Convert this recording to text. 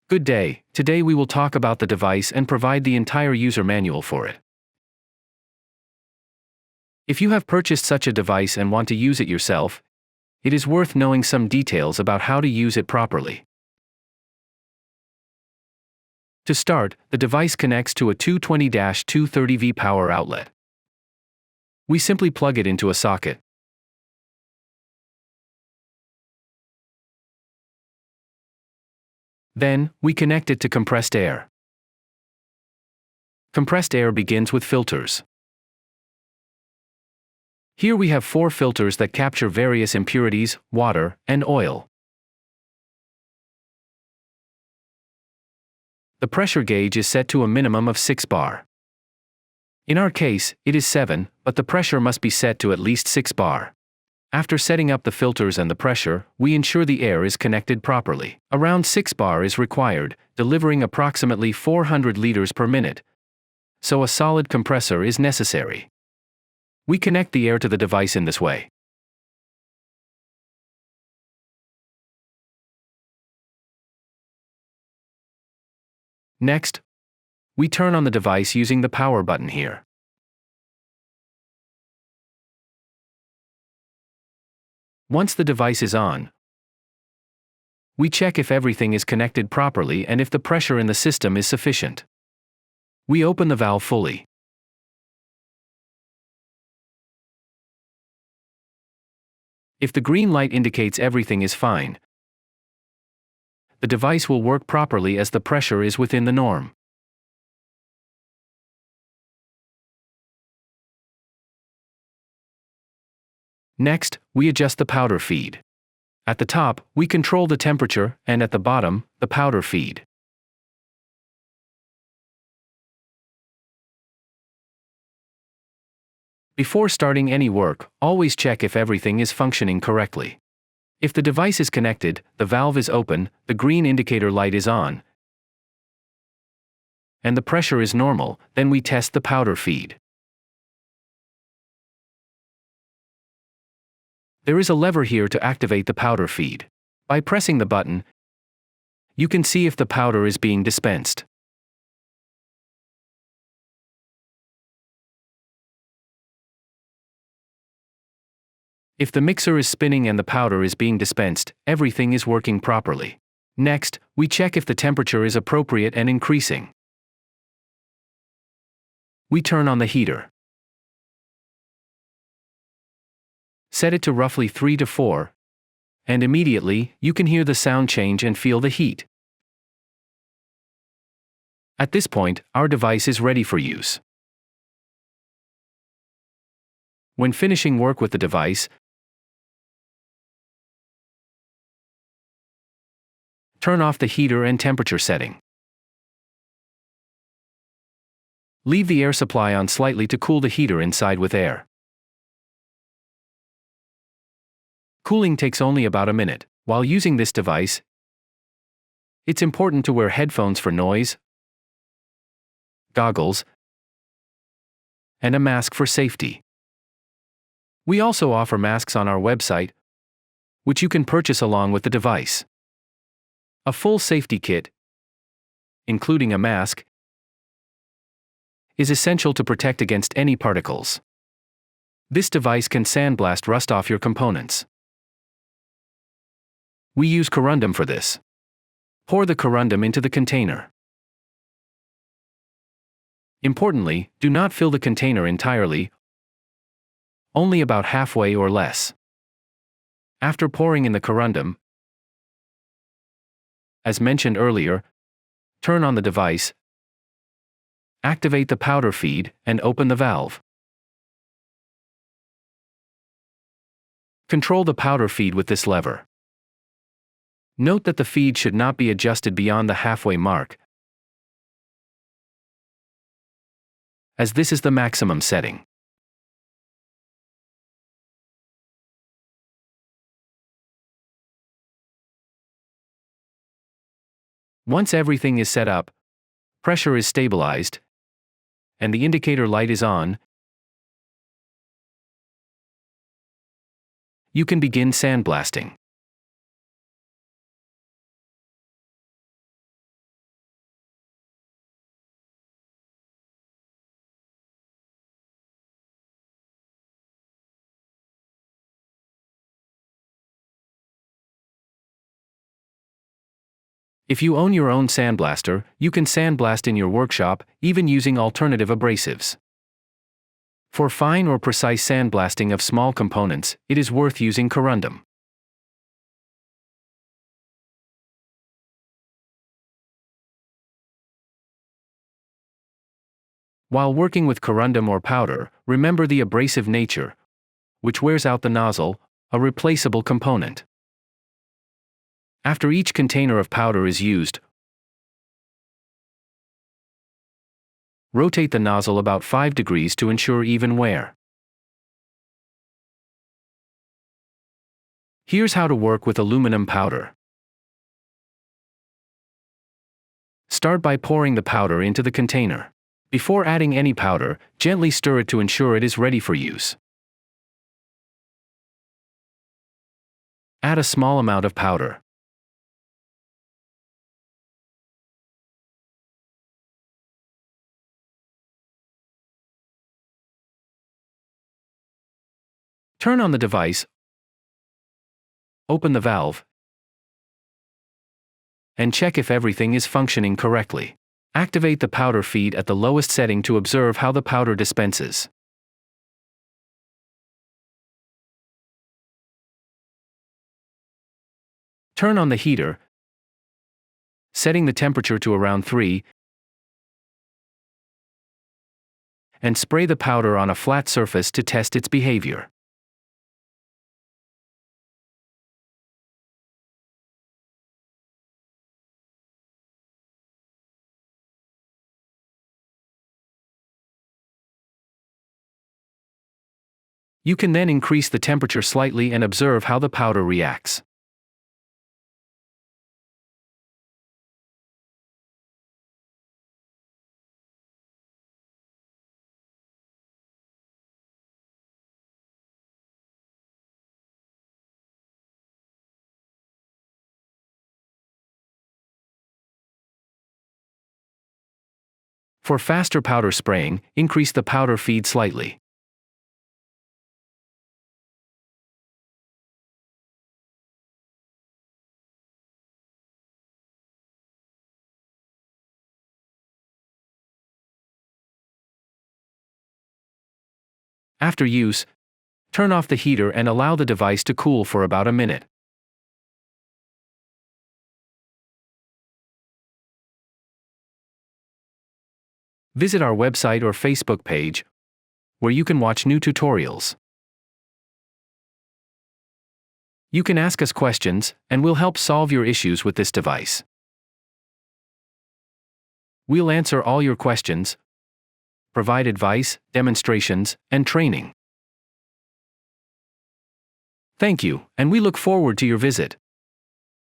Good day, today we will talk about the device and provide the entire user manual for it. If you have purchased such a device and want to use it yourself, it is worth knowing some details about how to use it properly. To start, the device connects to a 220-230V power outlet. We simply plug it into a socket. Then, we connect it to compressed air. Compressed air begins with filters. Here we have 4 filters that capture various impurities, water, and oil. The pressure gauge is set to a minimum of 6 bar. In our case, it is 7, but the pressure must be set to at least 6 bar. After setting up the filters and the pressure, we ensure the air is connected properly. Around 6 bar is required, delivering approximately 400 liters per minute. So a solid compressor is necessary. We connect the air to the device in this way. Next, we turn on the device using the power button here. Once the device is on, we check if everything is connected properly and if the pressure in the system is sufficient. We open the valve fully. If the green light indicates everything is fine, the device will work properly as the pressure is within the norm. Next, we adjust the powder feed. At the top, we control the temperature, and at the bottom, the powder feed. Before starting any work, always check if everything is functioning correctly. If the device is connected, the valve is open, the green indicator light is on, and the pressure is normal, then we test the powder feed. There is a lever here to activate the powder feed. By pressing the button, you can see if the powder is being dispensed. If the mixer is spinning and the powder is being dispensed, everything is working properly. Next, we check if the temperature is appropriate and increasing. We turn on the heater. Set it to roughly 3 to 4, and immediately, you can hear the sound change and feel the heat. At this point, our device is ready for use. When finishing work with the device, turn off the heater and temperature setting. Leave the air supply on slightly to cool the heater inside with air. Cooling takes only about a minute. While using this device, it's important to wear headphones for noise, goggles, and a mask for safety. We also offer masks on our website, which you can purchase along with the device. A full safety kit, including a mask, is essential to protect against any particles. This device can sandblast rust off your components. We use corundum for this. Pour the corundum into the container. Importantly, do not fill the container entirely, only about halfway or less. After pouring in the corundum, as mentioned earlier, turn on the device, activate the powder feed, and open the valve. Control the powder feed with this lever. Note that the feed should not be adjusted beyond the halfway mark, as this is the maximum setting. Once everything is set up, pressure is stabilized, and the indicator light is on, you can begin sandblasting. If you own your own sandblaster, you can sandblast in your workshop, even using alternative abrasives. For fine or precise sandblasting of small components, it is worth using corundum. While working with corundum or powder, remember the abrasive nature, which wears out the nozzle, a replaceable component. After each container of powder is used, rotate the nozzle about 5 degrees to ensure even wear. Here's how to work with aluminum powder. Start by pouring the powder into the container. Before adding any powder, gently stir it to ensure it is ready for use. Add a small amount of powder. Turn on the device, open the valve, and check if everything is functioning correctly. Activate the powder feed at the lowest setting to observe how the powder dispenses. Turn on the heater, setting the temperature to around 3, and spray the powder on a flat surface to test its behavior. You can then increase the temperature slightly and observe how the powder reacts. For faster powder spraying, increase the powder feed slightly. After use, turn off the heater and allow the device to cool for about a minute. Visit our website or Facebook page, where you can watch new tutorials. You can ask us questions, and we'll help solve your issues with this device. We'll answer all your questions, provide advice, demonstrations, and training. Thank you, and we look forward to your visit.